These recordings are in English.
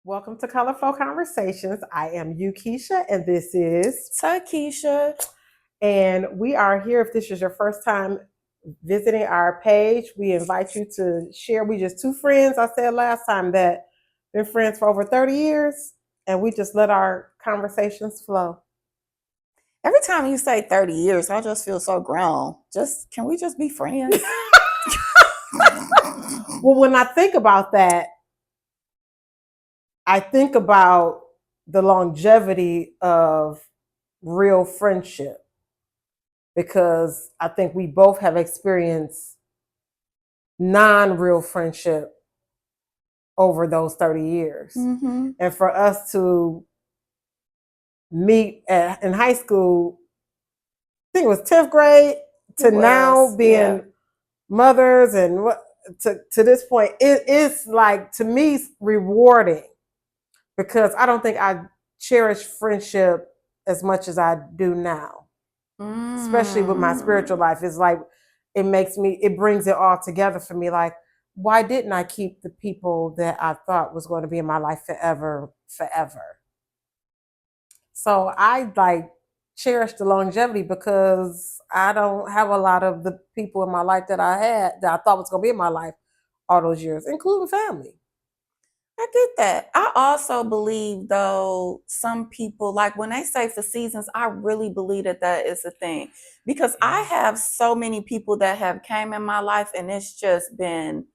Welcome to Kolorflow Conversations. I am Uakeisha and this is Tikisha. and we are here. If this is your first time visiting our page, we invite you to share. We just two friends. I said last time that been friends for over 30 years and we just let our conversations flow. Every time you say 30 years, I just feel so grown. Can we just be friends? Well, when I think about that, I think about the longevity of real friendship because I think we both have experienced non-real friendship over those 30 years. Mm-hmm. And for us to meet in high school, I think it was 10th grade to now being mothers and to this point, it is like, to me, rewarding because I don't think I cherish friendship as much as I do now. Especially with my spiritual life. It's like it brings it all together for me. Like, why didn't I keep the people that I thought was going to be in my life forever? So I cherish the longevity because I don't have a lot of the people in my life that I had that I thought was going to be in my life all those years, including family. I get that. I also believe, though, some people, like when they say for seasons, I really believe that is a thing. Because I have so many people that have came in my life and it's just been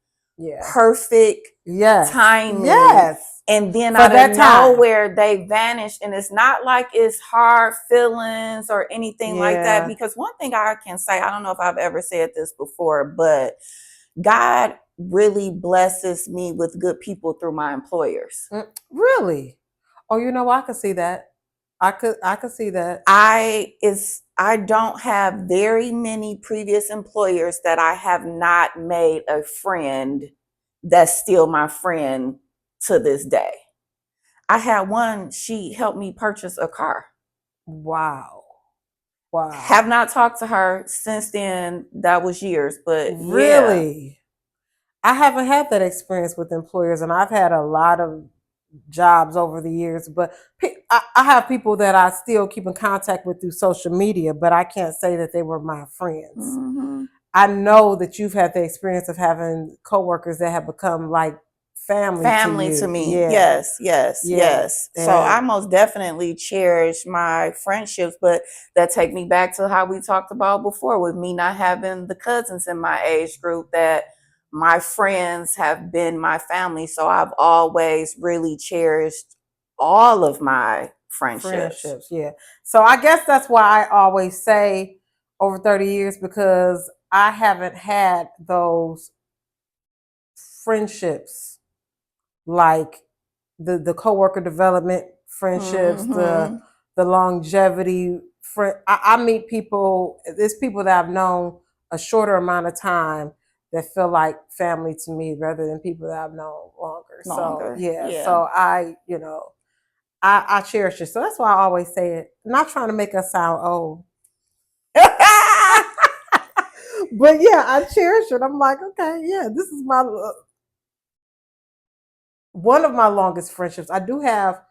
perfect timing. Yes. And then out of nowhere, they vanished. And it's not like it's hard feelings or anything like that. Because one thing I can say, I don't know if I've ever said this before, but God really blesses me with good people through my employers. Really? Oh, I could see that. I could see that. I don't have very many previous employers that I have not made a friend that's still my friend to this day. I had one, she helped me purchase a car. Wow. Have not talked to her since then. That was years, but really? Yeah. I haven't had that experience with employers, and I've had a lot of jobs over the years, but I have people that I still keep in contact with through social media, but I can't say that they were my friends. Mm-hmm. I know that you've had the experience of having coworkers that have become like family to me. Yeah. Yes. So I most definitely cherish my friendships, but that take me back to how we talked about before with me not having the cousins in my age group, that my friends have been my family. So I've always really cherished all of my friendships. Yeah. So I guess that's why I always say over 30 years, because I haven't had those friendships like the coworker development friendships, the longevity. I meet people. There's people that I've known a shorter amount of time that feel like family to me, rather than people that I've known longer. So so I cherish it. So that's why I always say it. I'm not trying to make us sound old. But yeah, I cherish it. I'm like, okay, yeah, this is my one of my longest friendships. I do have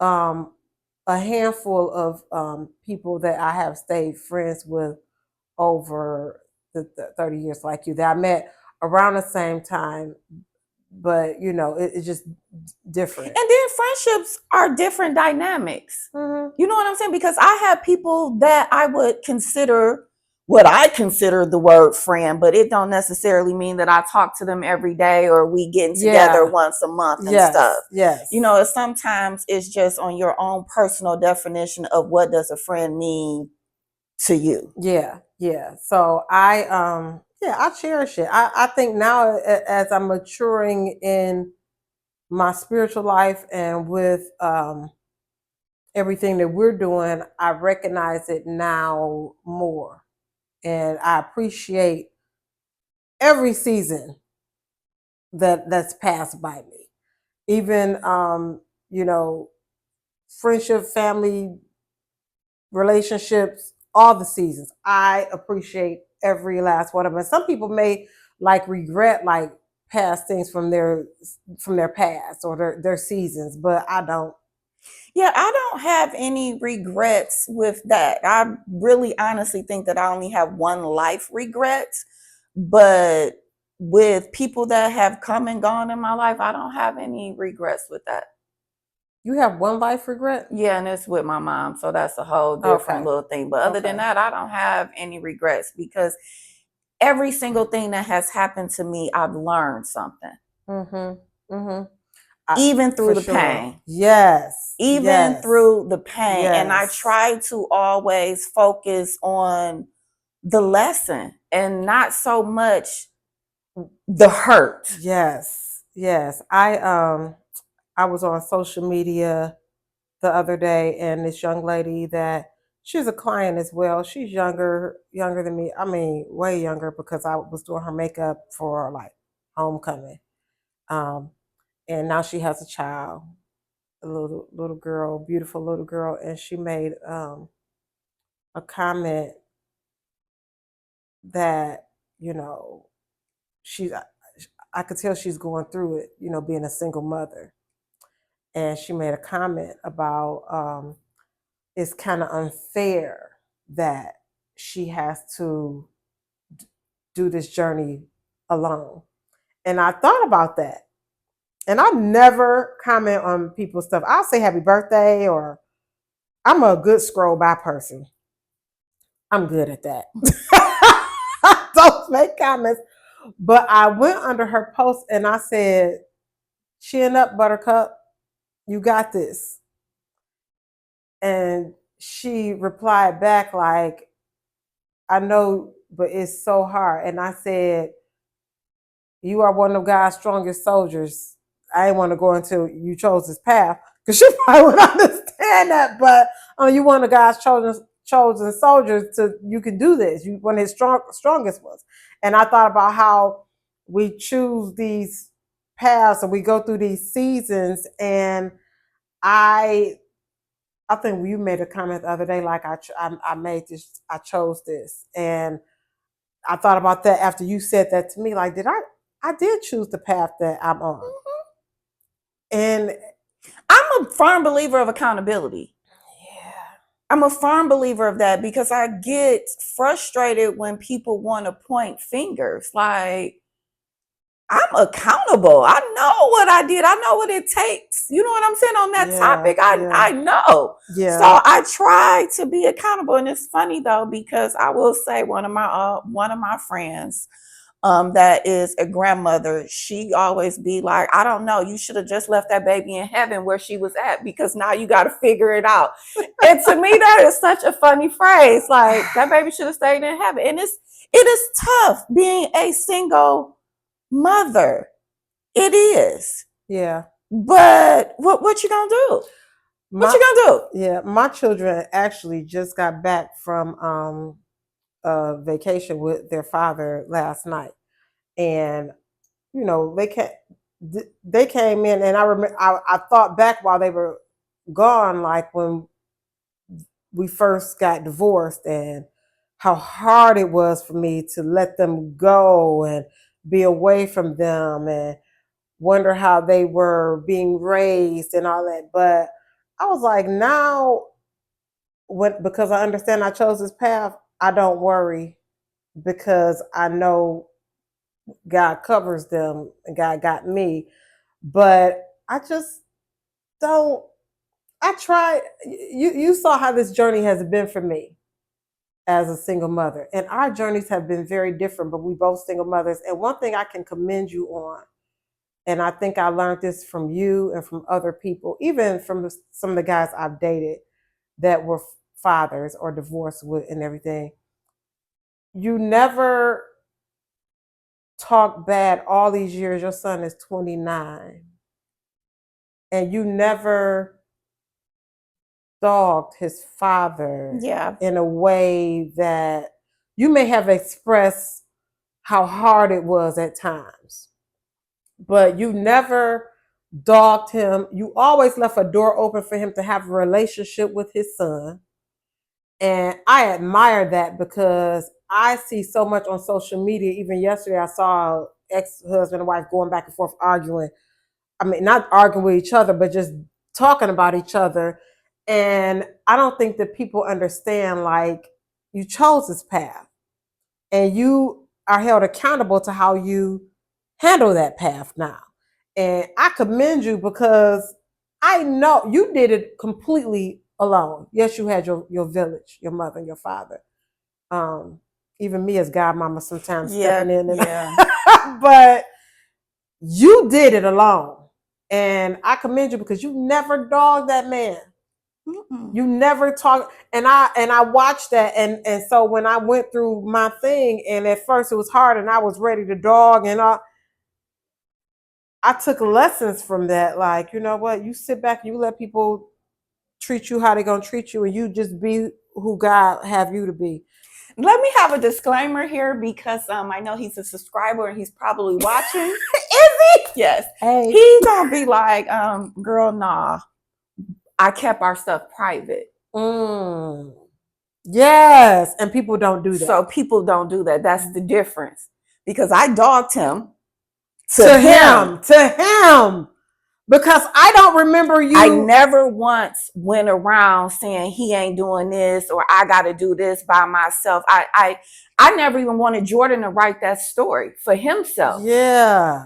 um, a handful of people that I have stayed friends with over the 30 years, like you, that I met around the same time, but it's just different. And then friendships are different dynamics. Mm-hmm. You know what I'm saying? Because I have people that I would consider what I consider the word friend, but it don't necessarily mean that I talk to them every day or we getting together once a month and stuff. Yes. Sometimes it's just on your own personal definition of what does a friend mean to you. Yeah. So I cherish it. I think now, as I'm maturing in my spiritual life and with everything that we're doing, I recognize it now more. And I appreciate every season that's passed by me. Even friendship, family, relationships, all the seasons. I appreciate every last one of them. Some people may regret past things from their past or their seasons, but I don't. Yeah, I don't have any regrets with that. I really honestly think that I only have one life regret, but with people that have come and gone in my life, I don't have any regrets with that. You have one life regret? Yeah, and it's with my mom, so that's a whole different little thing. But other than that, I don't have any regrets because every single thing that has happened to me, I've learned something. Even through the pain. Yes. Even through the pain. Yes. And I try to always focus on the lesson and not so much the hurt. Yes. Yes. I was on social media the other day, and this young lady that she's a client as well. She's younger than me. I mean, way younger, because I was doing her makeup for like homecoming. And now she has a child, a little girl, beautiful little girl, and she made a comment that, you know, I could tell she's going through it, you know, being a single mother. And she made a comment about it's kind of unfair that she has to do this journey alone. And I thought about that. And I never comment on people's stuff. I'll say happy birthday, or I'm a good scroll by person. I'm good at that. I don't make comments. But I went under her post and I said, chin up, Buttercup. You got this. And she replied back like, I know, but it's so hard. And I said, you are one of God's strongest soldiers. I didn't want to go into you chose this path, because she probably would understand that. But you one of God's chosen soldiers. You can do this. You one of his strongest ones. And I thought about how we choose these paths and we go through these seasons. And I think you made a comment the other day, like I made this, I chose this. And I thought about that after you said that to me. Like, I did choose the path that I'm on. Mm-hmm. And I'm a firm believer of accountability. Yeah. I'm a firm believer of that, because I get frustrated when people want to point fingers. Like, I'm accountable. I know what I did. I know what it takes. You know what I'm saying on that topic? I know. Yeah. So I try to be accountable. And it's funny though, because I will say one of my friends that is a grandmother, she always be like, I don't know, you should have just left that baby in heaven where she was at, because now you got to figure it out. And to me, that is such a funny phrase. Like, that baby should have stayed in heaven. And it is tough being a single mother. It is. Yeah. But what you gonna do? What you gonna do? Yeah, my children actually just got back from vacation with their father last night. And you know, they came in, and I remember I thought back while they were gone, like when we first got divorced, and how hard it was for me to let them go and be away from them, and wonder how they were being raised and all that. But I was like, now, because I understand I chose this path, I don't worry, because I know God covers them and God got me. But I just don't. I tried. You saw how this journey has been for me as a single mother, and our journeys have been very different. But we both single mothers, and one thing I can commend you on, and I think I learned this from you and from other people, even from some of the guys I've dated that were fathers or divorced with and everything. You never talk bad all these years. Your son is 29. And you never dogged his father in a way that you may have expressed how hard it was at times. But you never dogged him. You always left a door open for him to have a relationship with his son. And I admire that, because I see so much on social media. Even yesterday, I saw ex-husband and wife going back and forth arguing. I mean, not arguing with each other, but just talking about each other. And I don't think that people understand, like, you chose this path and you are held accountable to how you handle that path now. And I commend you because I know you did it completely alone. Yes, you had your village, your mother and your father. Even me as godmama sometimes stepping in. But you did it alone. And I commend you because you never dogged that man. Mm-mm. You never talk, and I watched that, and so when I went through my thing, and at first it was hard, and I was ready to dog, and I took lessons from that. Like, you know what? You sit back and you let people treat you how they're gonna treat you, and you just be who God have you to be. Let me have a disclaimer here because I know he's a subscriber and he's probably watching. Is he? Yes. Hey. He's gonna be like, girl, nah. I kept our stuff private. Yes, and people don't do that. So people don't do that. That's the difference. Because I dogged him to him. Because I don't remember you. I never once went around saying he ain't doing this or I got to do this by myself. I never even wanted Jordan to write that story for himself. Yeah.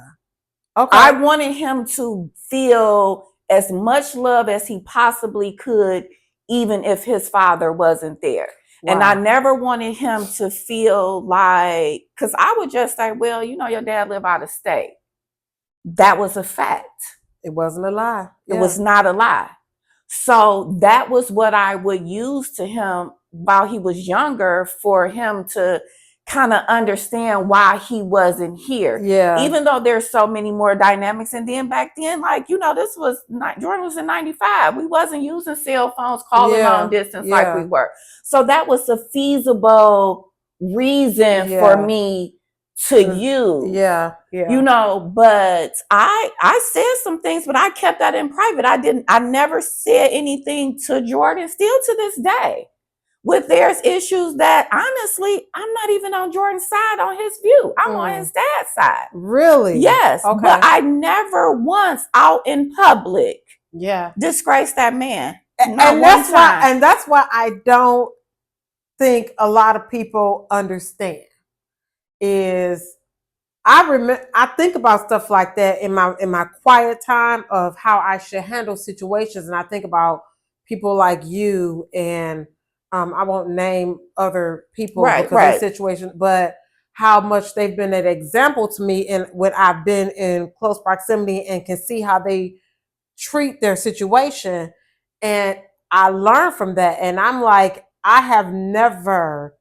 Okay. I wanted him to feel as much love as he possibly could, even if his father wasn't there. Wow. And I never wanted him to feel like, because I would just say, well, you know, your dad lived out of state. That was a fact. It wasn't a lie. Yeah. It was not a lie. So that was what I would use to him while he was younger for him to kind of understand why he wasn't here. Yeah. Even though there's so many more dynamics. And then back then, like, you know, Jordan was in 95. We wasn't using cell phones, calling long distance like we were. So that was a feasible reason for me to use. Yeah. You know, but I said some things, but I kept that in private. I never said anything to Jordan, still to this day. With there's issues that honestly, I'm not even on Jordan's side on his view. I'm on his dad's side. Really? Yes. Okay. But I never once out in public disgraced that man. And that's why I don't think a lot of people understand is I think about stuff like that in my quiet time of how I should handle situations, and I think about people like you and I won't name other people because of situations, but how much they've been an example to me and when I've been in close proximity and can see how they treat their situation, and I learn from that, and I'm like, I have never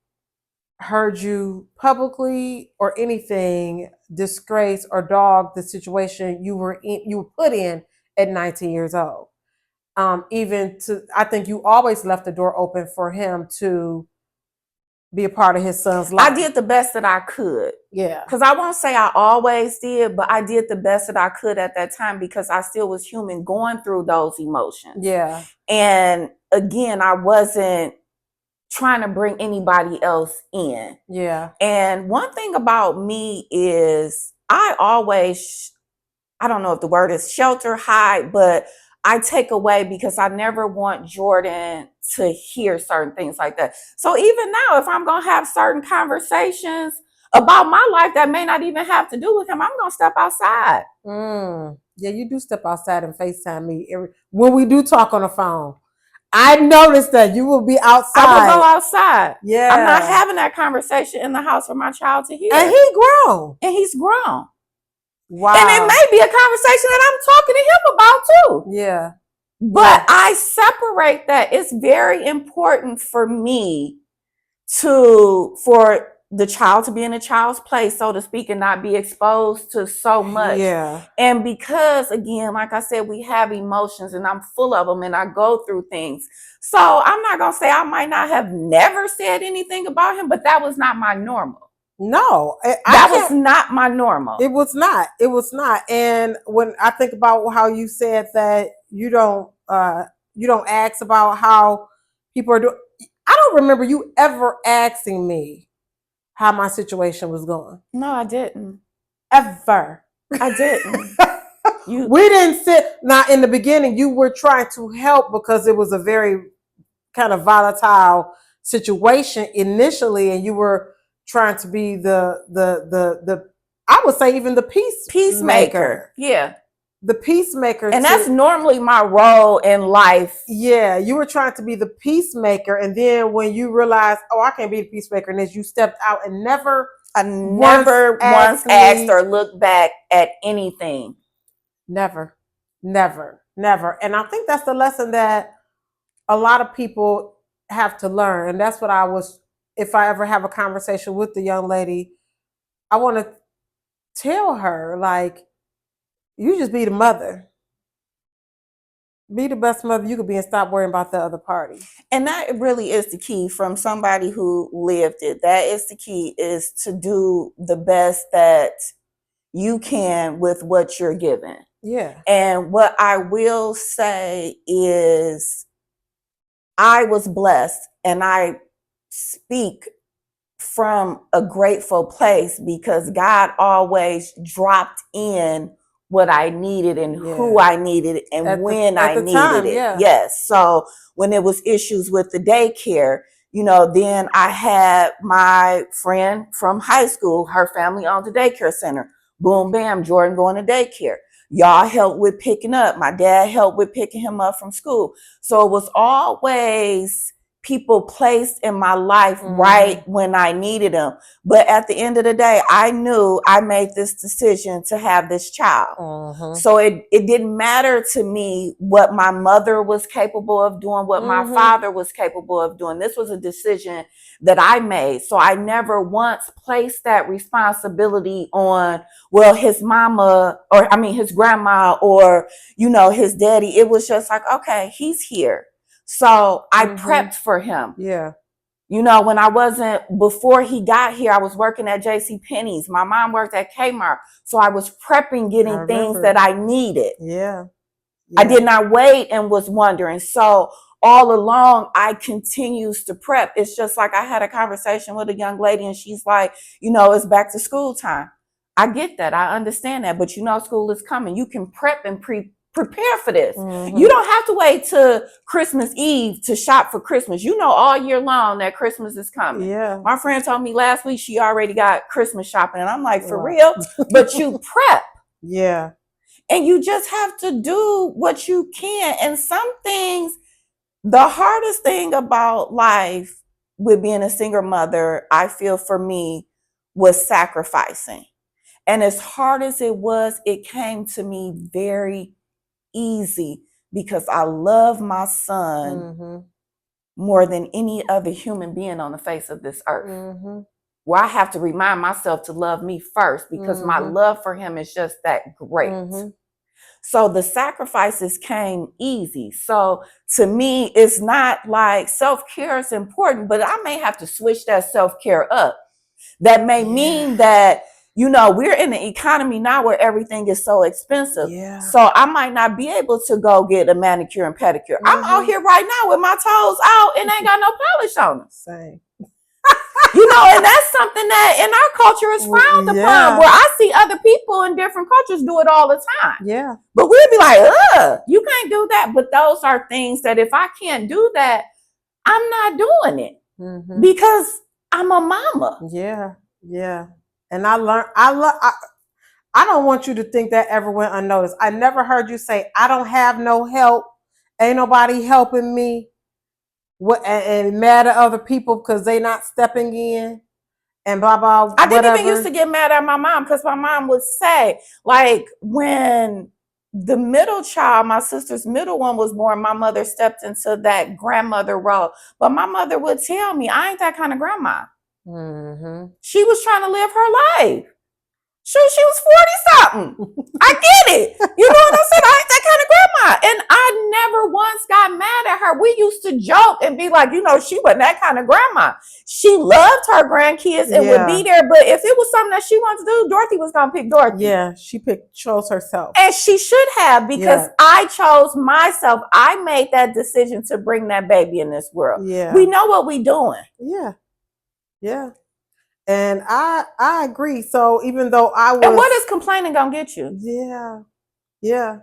heard you publicly or anything disgrace or dog the situation you were put in at 19 years old. I think you always left the door open for him to be a part of his son's life. I did the best that I could. Yeah. Because I won't say I always did, but I did the best that I could at that time because I still was human going through those emotions. Yeah. And again, I wasn't trying to bring anybody else in. Yeah. And one thing about me is I always, I don't know if the word is shelter, hide, but I take away because I never want Jordan to hear certain things like that. So even now, if I'm going to have certain conversations about my life that may not even have to do with him, I'm going to step outside. Yeah, you do step outside and FaceTime me when we do talk on the phone. I noticed that you will be outside. I will go outside. Yeah. I'm not having that conversation in the house for my child to hear. And he's grown. Wow. And it may be a conversation that I'm talking to him about too. Yeah. But I separate that. It's very important for me for the child to be in a child's place, so to speak, and not be exposed to so much. Yeah. And because, again, like I said, we have emotions and I'm full of them and I go through things. So I'm not going to say I might not have never said anything about him, but that was not my normal. No, that was not my normal. It was not. It was not. And when I think about how you said that you don't ask about how people are doing, I don't remember you ever asking me how my situation was going. No, I didn't. Ever. I didn't. We didn't sit. Now, in the beginning, you were trying to help because it was a very kind of volatile situation initially, and you were trying to be the I would say even the peacemaker. Yeah. The peacemaker. And that's normally my role in life. Yeah, you were trying to be the peacemaker, and then when you realized, oh, I can't be the peacemaker, and as you stepped out and never once asked or looked back at anything. Never. And I think that's the lesson that a lot of people have to learn. And that's what if I ever have a conversation with the young lady, I want to tell her, like, you just be the mother. Be the best mother you could be and stop worrying about the other party. And that really is the key from somebody who lived it. That is the key, is to do the best that you can with what you're given. Yeah. And what I will say is I was blessed, and I speak from a grateful place because God always dropped in what I needed and who I needed and when I needed it. Yeah. Yes. So when there was issues with the daycare, then I had my friend from high school, her family owned a daycare center. Boom, bam, Jordan going to daycare. Y'all helped with picking up. My dad helped with picking him up from school. So it was always people placed in my life right when I needed them. But at the end of the day, I knew I made this decision to have this child. So it didn't matter to me what my mother was capable of doing, what my father was capable of doing. This was a decision that I made. So I never once placed that responsibility on, well, his mama, his grandma, or, his daddy. It was just like, okay, he's here. So I prepped for him. Yeah. Before he got here, I was working at JCPenney's. My mom worked at Kmart. So I was prepping, getting things that I needed. Yeah. I did not wait and was wondering. So all along, I continues to prep. It's just like I had a conversation with a young lady and she's like, it's back to school time. I get that. I understand that. But school is coming. You can prep and prepare for this. You don't have to wait till Christmas Eve to shop for Christmas. All year long that Christmas is coming. Yeah. My friend told me last week she already got Christmas shopping. And I'm like, for real? But you prep. Yeah. And you just have to do what you can. And some things, the hardest thing about life with being a single mother, I feel for me, was sacrificing. And as hard as it was, it came to me very easy because I love my son more than any other human being on the face of this earth. Where I have to remind myself to love me first because my love for him is just that great. So the sacrifices came easy. So to me, it's not like self-care is important, but I may have to switch that self-care up. That may mean that, we're in an economy now where everything is so expensive. Yeah. So I might not be able to go get a manicure and pedicure. I'm out here right now with my toes out and ain't got no polish on them. Same. And that's something that in our culture is frowned upon, where I see other people in different cultures do it all the time. Yeah. But we'll be like, you can't do that. But those are things that if I can't do that, I'm not doing it because I'm a mama. Yeah. Yeah. And I don't want you to think that ever went unnoticed. I never heard you say, I don't have no help. Ain't nobody helping me. And mad at other people because they not stepping in and blah, blah, I didn't even used to get mad at my mom because my mom would say, like, when the middle child, my sister's middle one, was born, my mother stepped into that grandmother role. But my mother would tell me, I ain't that kind of grandma. She was trying to live her life. Shoot, she was 40-something. I get it. You know what I'm saying? I ain't that kind of grandma. And I never once got mad at her. We used to joke and be like, she wasn't that kind of grandma. She loved her grandkids and would be there. But if it was something that she wanted to do, Dorothy was going to pick Dorothy. Yeah, she chose herself. And she should have, because I chose myself. I made that decision to bring that baby in this world. Yeah. We know what we doing. Yeah. Yeah. And I agree. So even though I was, and what is complaining gonna get you? Yeah.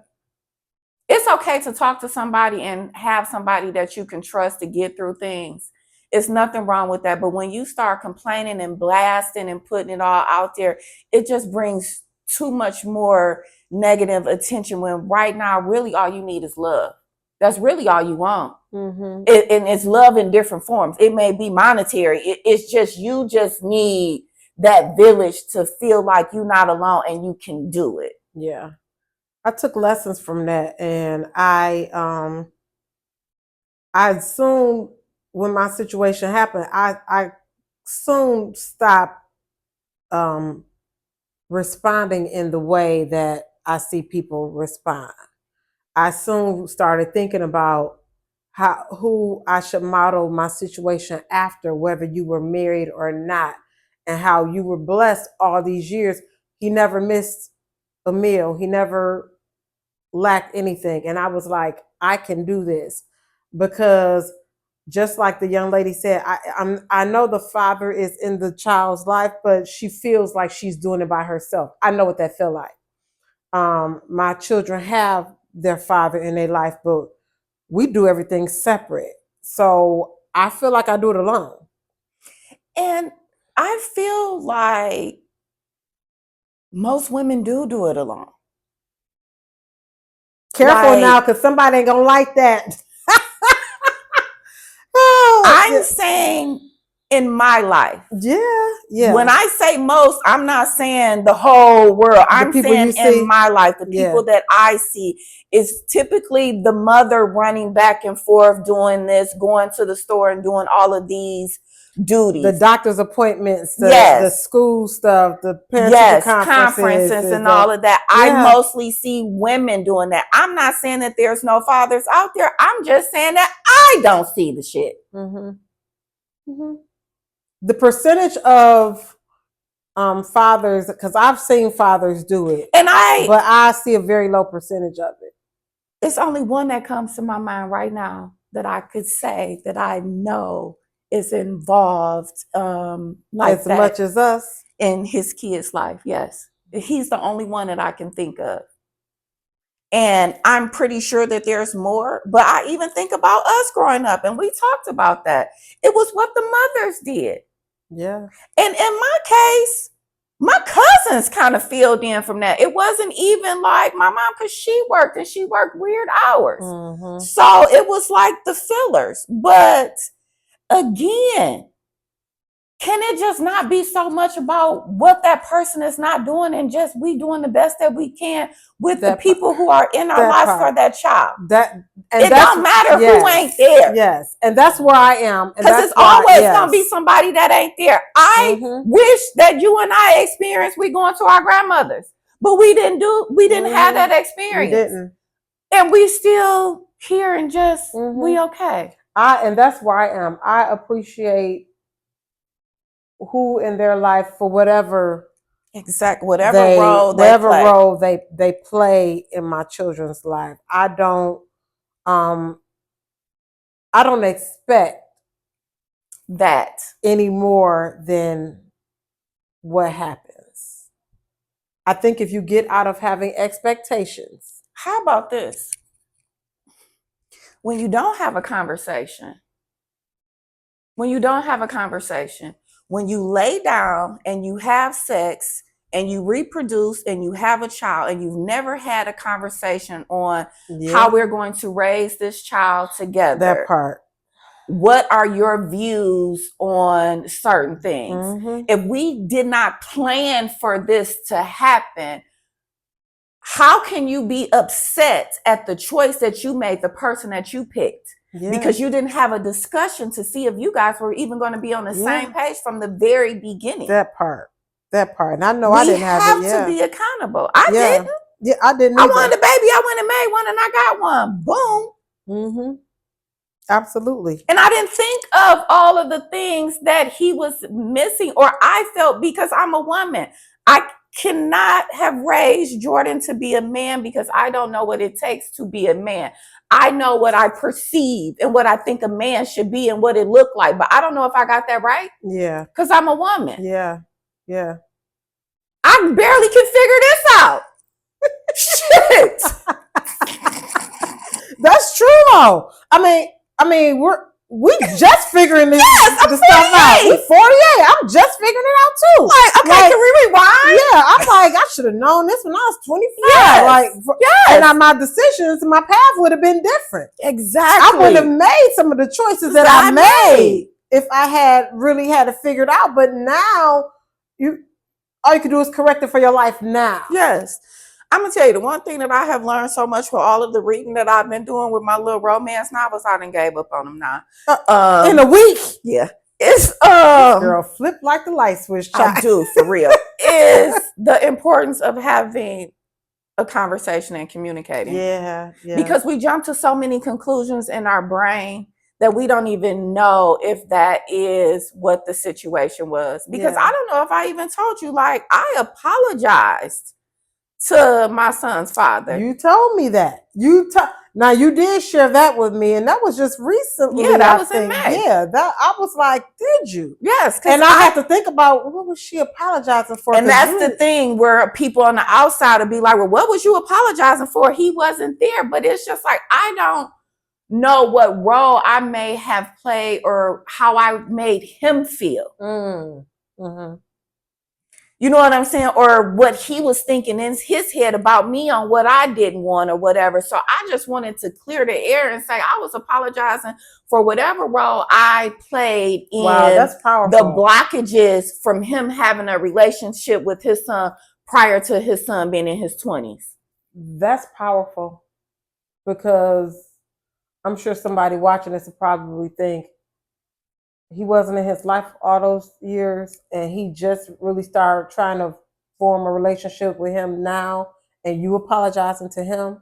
It's okay to talk to somebody and have somebody that you can trust to get through things. It's nothing wrong with that. But when you start complaining and blasting and putting it all out there, it just brings too much more negative attention, when right now, really all you need is love. That's really all you want. Mm-hmm. And it's love in different forms. It may be monetary. It's just, you just need that village to feel like you're not alone and you can do it. Yeah. I took lessons from that, and I soon, when my situation happened, I soon stopped responding in the way that I see people respond. I soon started thinking about who I should model my situation after, whether you were married or not, and how you were blessed all these years. He never missed a meal. He never lacked anything. And I was like, I can do this, because just like the young lady said, I know the father is in the child's life, but she feels like she's doing it by herself. I know what that feel like. My children have their father in their life, but we do everything separate. So I feel like I do it alone. And I feel like most women do it alone. Careful now, because somebody ain't gonna like that. I'm saying in my life. Yeah. When I say most, I'm not saying the whole world. I'm saying in my life, the people that I see is typically the mother running back and forth, doing this, going to the store and doing all of these duties. The doctor's appointments, the school stuff, the parent conferences and all of that. I mostly see women doing that. I'm not saying that there's no fathers out there. I'm just saying that I don't see the shit. Mm-hmm. Mm-hmm. The percentage of fathers, because I've seen fathers do it, but I see a very low percentage of it. It's only one that comes to my mind right now that I could say that I know is involved like as much as us in his kid's life. Yes, he's the only one that I can think of. And I'm pretty sure that there's more, but I even think about us growing up, and we talked about that. It was what the mothers did. Yeah. And in my case, my cousins kind of filled in from that. It wasn't even like my mom, because she worked and she worked weird hours. Mm-hmm. So it was like the fillers. But again, can it just not be so much about what that person is not doing, and just we doing the best that we can with the people who are in our lives for that child? It don't matter who ain't there. Yes, and that's where I am. Because it's always going to be somebody that ain't there. I wish that you and I experienced we going to our grandmothers, but we didn't have that experience. We didn't. And we still here and just, we okay. And that's where I am. I appreciate who in their life for whatever role they play in my children's life. I don't expect that any more than what happens. I think if you get out of having expectations. How about this? When you don't have a conversation, when you lay down and you have sex and you reproduce and you have a child, and you've never had a conversation on how we're going to raise this child together. That part. What are your views on certain things? If we did not plan for this to happen, how can you be upset at the choice that you made, the person that you picked? Because you didn't have a discussion to see if you guys were even going to be on the same page from the very beginning. That part. And I know I didn't have it. We have to be accountable. I didn't. Yeah, I didn't either. I wanted a baby. I went and made one, and I got one. Boom. Absolutely. And I didn't think of all of the things that he was missing, or I felt, because I'm a woman. I cannot have raised Jordan to be a man because I don't know what it takes to be a man. I know what I perceive and what I think a man should be and what it looked like, but I don't know if I got that right. Yeah. Because I'm a woman. Yeah. Yeah. I barely can figure this out. Shit. That's true though. I mean, we just figuring this the stuff out. We 48. I'm just figuring it out too. Like, okay, can we rewind? Yeah, I'm like, I should have known this when I was 25. Yes. Like, and my decisions, my path would have been different. Exactly. I wouldn't have made some of the choices that I made if I had really had it figured out. But now, all you can do is correct it for your life now. Yes. I'm going to tell you, the one thing that I have learned so much for all of the reading that I've been doing with my little romance novels, I done gave up on them now. In a week? Yeah. It's, girl, flip like the light switch. I do, for real. Is the importance of having a conversation and communicating. Yeah. Because we jump to so many conclusions in our brain that we don't even know if that is what the situation was. Because I don't know if I even told you, like, I apologized to my son's father. You told me that. Now you did share that with me, and that was just recently. Yeah, that was in May. Yeah, that I was like, did you? Yes, and I had to think about what was she apologizing for? And that's the thing where people on the outside will be like, well, what was you apologizing for? He wasn't there. But it's just like, I don't know what role I may have played or how I made him feel. Mm-hmm. You know what I'm saying? Or what he was thinking in his head about me on what I didn't want or whatever. So I just wanted to clear the air and say I was apologizing for whatever role I played in that's powerful. The blockages from him having a relationship with his son prior to his son being in his 20s. That's powerful, because I'm sure somebody watching this will probably think, he wasn't in his life all those years, and he just really started trying to form a relationship with him now, and you apologizing to him.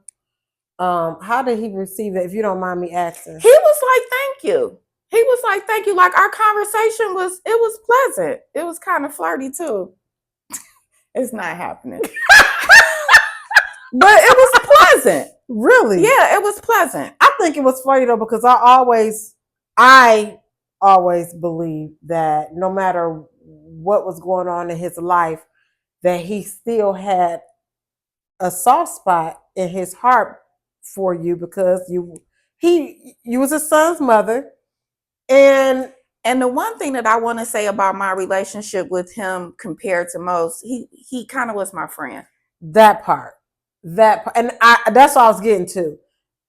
How did he receive it, if you don't mind me asking? He was like, thank you. He was like, thank you. Like, our conversation was pleasant. It was kind of flirty too. It's not happening. But it was pleasant. Really? Yeah, it was pleasant. I think it was funny though, because I always believed that no matter what was going on in his life, that he still had a soft spot in his heart for you, because you was his son's mother. And the one thing that I want to say about my relationship with him compared to most, he kind of was my friend. That part, and that's what I was getting to.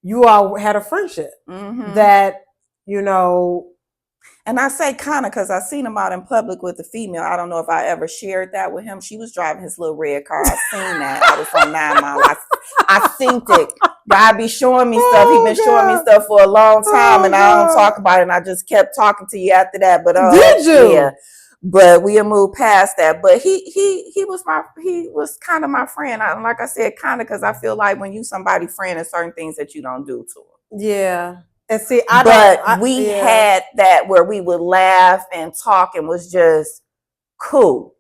You all had a friendship that, you know. And I say kind of because I seen him out in public with a female. I don't know if I ever shared that with him. She was driving his little red car. I seen that. I was on 9 Mile. I seen it. God be showing me stuff. He been showing me stuff for a long time, and I don't talk about it. And I just kept talking to you after that. But did you? Yeah. But we have moved past that. But he was kind of my friend. Like I said, kind of because I feel like when you somebody friend, there's certain things that you don't do to them. Yeah. And see, we had that where we would laugh and talk and was just cool.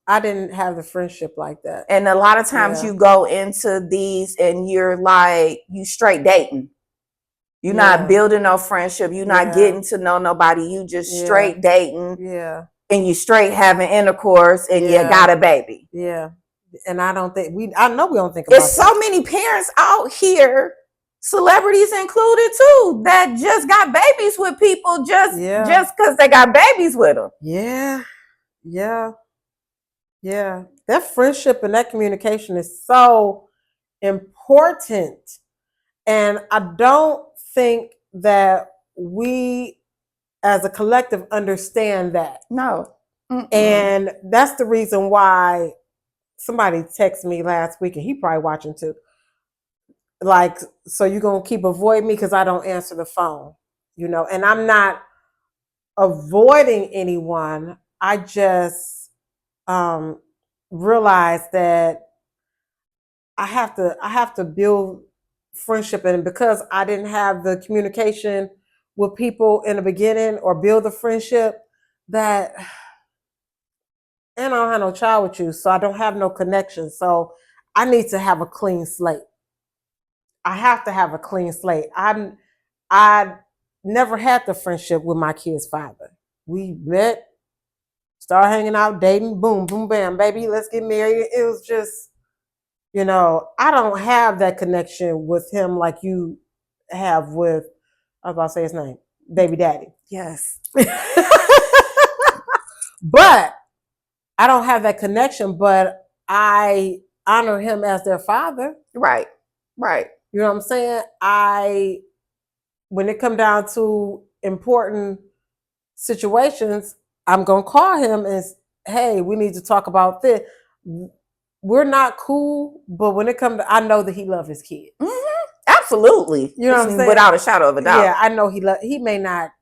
I didn't have the friendship like that. And a lot of times you go into these and you're like, you straight dating. You're not building no friendship. You're not getting to know nobody. You just straight dating. Yeah. And you straight having intercourse and you got a baby. Yeah. And I know we don't think about it. There's so many parents out here, celebrities included too, that just got babies with people just because they got babies with them. Yeah. That friendship and that communication is so important. And I don't think that we as a collective understand that. No. And that's the reason why somebody texted me last week, and he probably watching too. Like, so you're going to keep avoiding me because I don't answer the phone, you know? And I'm not avoiding anyone. I just realize that I have to build friendship. And because I didn't have the communication with people in the beginning or build a friendship, that and I don't have no child with you, so I don't have no connection. So I need to have a clean slate. I have to have a clean slate. I never had the friendship with my kid's father. We met, started hanging out, dating, boom, boom, bam, baby, let's get married. It was just, I don't have that connection with him like you have with, I was about to say his name, baby daddy. Yes. But I don't have that connection, but I honor him as their father. Right. You know what I'm saying? When it come down to important situations, I'm going to call him and, hey, we need to talk about this. We're not cool, but when it comes to, I know that he loves his kids. Mm-hmm. Absolutely. You know what I'm saying? Without a shadow of a doubt. Yeah, I know he may not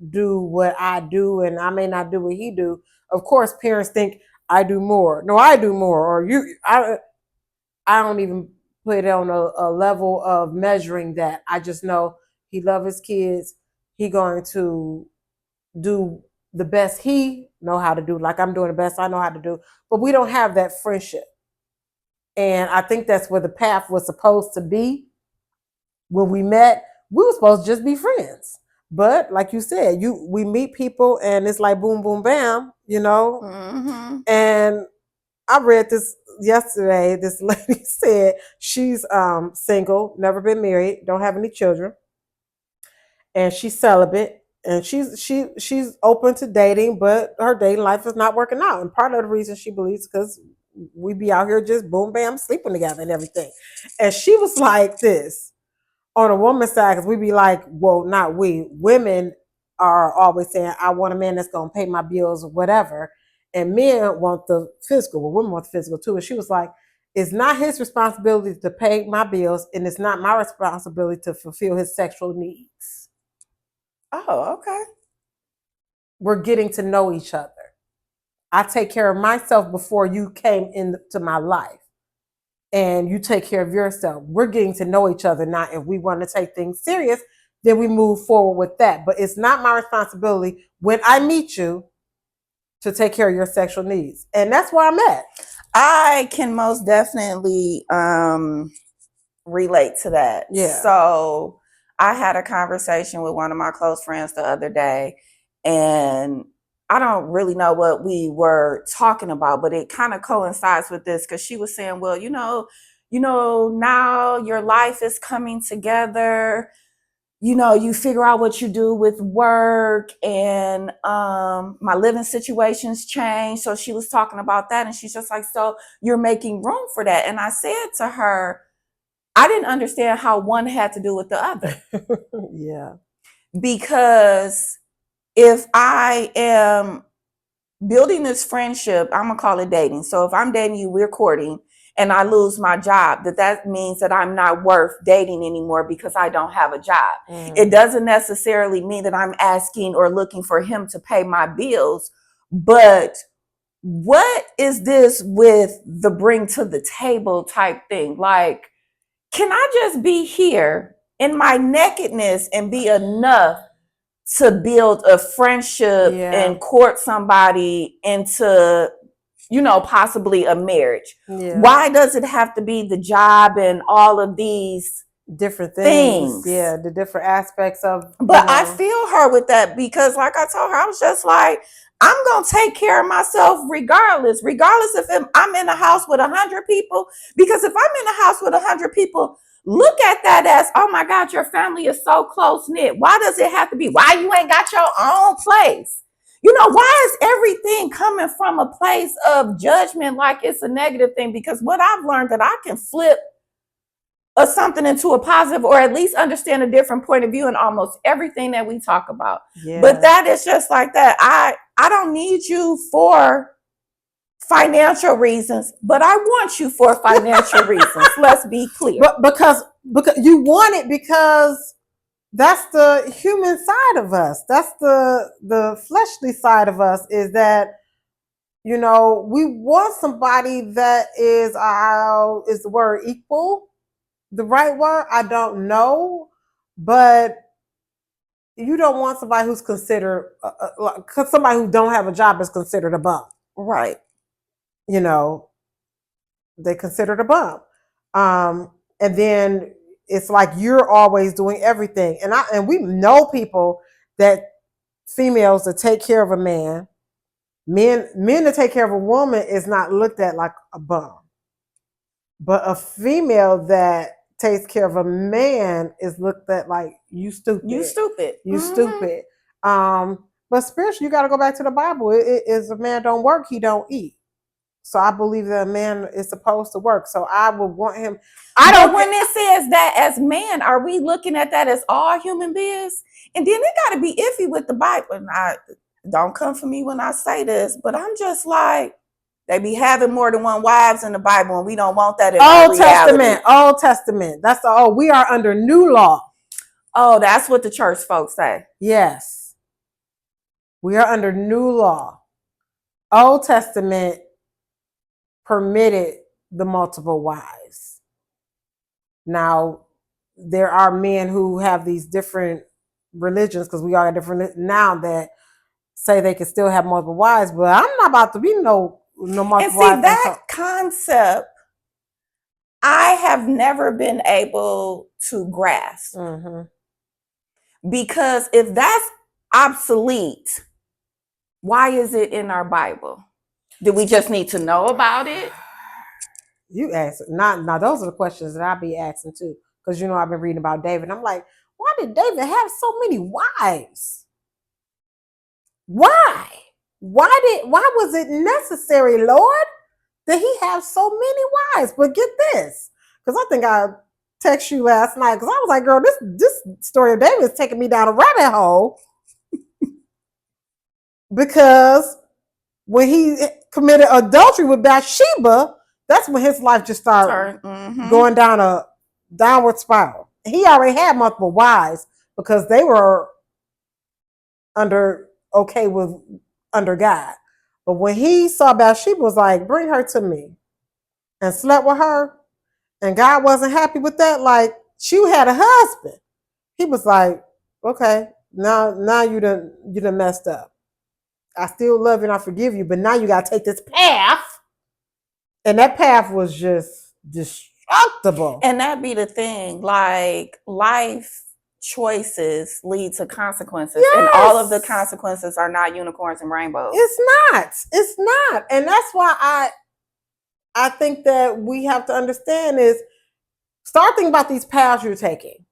do what I do and I may not do what he do. Of course, parents think I do more. No, I do more. Or I don't even put it on a level of measuring that. I just know he loves his kids. He going to do the best he know how to do. Like I'm doing the best I know how to do. But we don't have that friendship. And I think that's where the path was supposed to be. When we met, we were supposed to just be friends. But like you said, we meet people and it's like boom, boom, bam, Mm-hmm. And I read this yesterday. This lady said she's single, never been married, don't have any children, and she's celibate, and she's open to dating, but her dating life is not working out. And part of the reason she believes because we be out here just boom, bam, sleeping together and everything. And she was like this. On a woman's side, because we be like, well, not we. Women are always saying, I want a man that's going to pay my bills or whatever. And men want the physical. Well, women want the physical too. And she was like, it's not his responsibility to pay my bills, and it's not my responsibility to fulfill his sexual needs. Oh, okay. We're getting to know each other. I take care of myself before you came into my life. And you take care of yourself. We're getting to know each other now. If we want to take things serious, then we move forward with that. But it's not my responsibility when I meet you to take care of your sexual needs. And that's where I'm at. I can most definitely relate to that. Yeah. So I had a conversation with one of my close friends the other day, and I don't really know what we were talking about, but it kind of coincides with this because she was saying, well, now your life is coming together. You figure out what you do with work, and my living situations change. So she was talking about that, and she's just like, so you're making room for that. And I said to her, I didn't understand how one had to do with the other. Yeah. Because if I am building this friendship, I'm going to call it dating. So if I'm dating you, we're courting, and I lose my job, that means that I'm not worth dating anymore because I don't have a job. It doesn't necessarily mean that I'm asking or looking for him to pay my bills, but what is this with the bring to the table type thing? Like, can I just be here in my nakedness and be enough to build a friendship and court somebody into, possibly a marriage? Yeah. Why does it have to be the job and all of these different things? Yeah, the different aspects of. But I feel her with that because, like I told her, I was just like, I'm going to take care of myself regardless if I'm in a house with 100 people. Because if I'm in a house with 100 people, look at that as, oh my God, your family is so close knit. Why does it have to be? Why you ain't got your own place? Why is everything coming from a place of judgment like it's a negative thing? Because what I've learned that I can flip something into a positive, or at least understand a different point of view in almost everything that we talk about. Yeah. But that is just like that. I don't need you for financial reasons, but I want you for financial reasons. Let's be clear. But because you want it, because that's the human side of us. That's the fleshly side of us, is that, we want somebody that is the word equal the right word? I don't know, but you don't want somebody who's considered, because somebody who don't have a job is considered a bum. Right. you know, they considered a bum. And then it's like you're always doing everything. And we know people that females that take care of a man, men that take care of a woman is not looked at like a bum. But a female that takes care of a man is looked at like you stupid. You stupid. You stupid. But spiritually, you got to go back to the Bible. It is a man don't work, he don't eat. So I believe that a man is supposed to work. So I would want him. But when it says that as man, are we looking at that as all human beings? And then it got to be iffy with the Bible. And I don't come for me when I say this, but I'm just like, they be having more than one wives in the Bible, and we don't want that in Old reality. Testament. Old Testament. That's we are under new law. Oh, that's what the church folks say. Yes. We are under new law. Old Testament permitted the multiple wives. Now, there are men who have these different religions, because we are different now, that say they can still have multiple wives, but I'm not about to be no multiple wives. And see, that concept, I have never been able to grasp. Because if that's obsolete, why is it in our Bible? Do we just need to know about it? You ask now. Those are the questions that I'll be asking too, because I've been reading about David. I'm like, why did David have so many wives? Why? Why was it necessary, Lord, that he have so many wives? But get this, because I think I texted you last night, because I was like, girl, this story of David is taking me down a rabbit hole. Because when he committed adultery with Bathsheba, that's when his life just started going down a downward spiral. He already had multiple wives because they were under God. But when he saw Bathsheba, was like, bring her to me, and slept with her, and God wasn't happy with that. Like, she had a husband. He was like, okay, now you done messed up. I still love you and I forgive you, but now you got to take this path. And that path was just destructible. And that be the thing, like, life choices lead to consequences. Yes. And all of the consequences are not unicorns and rainbows. It's not. And that's why I think that we have to understand is, start thinking about these paths you're taking.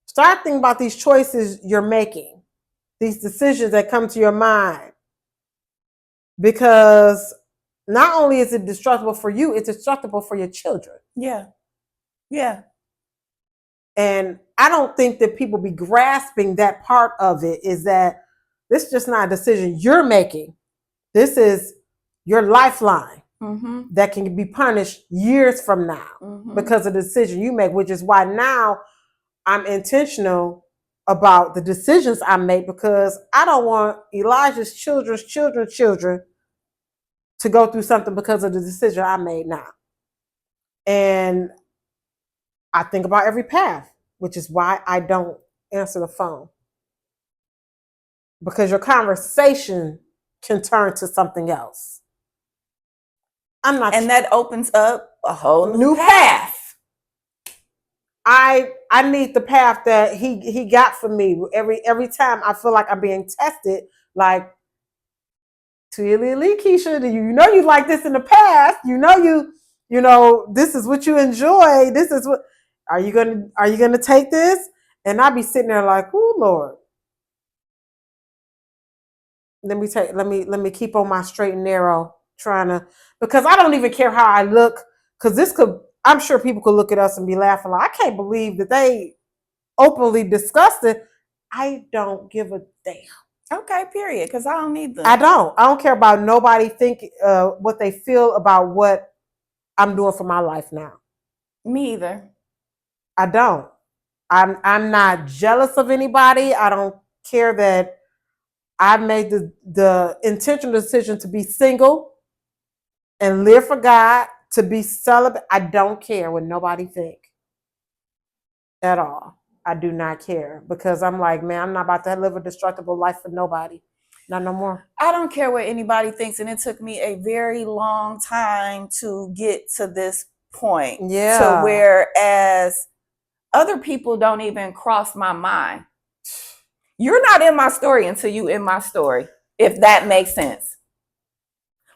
Start thinking about these choices you're making. These decisions that come to your mind. Because not only is it destructible for you, it's destructible for your children. Yeah. Yeah. And I don't think that people be grasping that part of it, is that this is just not a decision you're making. This is your lifeline that can be punished years from now because of the decision you make, which is why now I'm intentional about the decisions I make, because I don't want Elijah's children's children to go through something because of the decision I made now. And I think about every path, which is why I don't answer the phone. Because your conversation can turn to something else. And that opens up a whole new path. I need the path that he got for me. Every time I feel like I'm being tested, like, to Uakeisha, you like this in the past. This is what you enjoy. This is what are you gonna take this? And I'll be sitting there like, oh Lord. Let me keep on my straight and narrow, because I don't even care how I look, because I'm sure people could look at us and be laughing like, I can't believe that they openly discussed it. I don't give a damn. Okay, period. Because I don't need them. I don't care about nobody what they feel about what I'm doing for my life now. Me either. I don't. I'm not jealous of anybody. I don't care that I made the intentional decision to be single and live for God, to be celibate. I don't care what nobody think at all. I do not care, because I'm like, man, I'm not about to live a destructible life for nobody. Not no more. I don't care what anybody thinks. And it took me a very long time to get to this point. Yeah. To whereas other people don't even cross my mind. You're not in my story until you in my story, if that makes sense.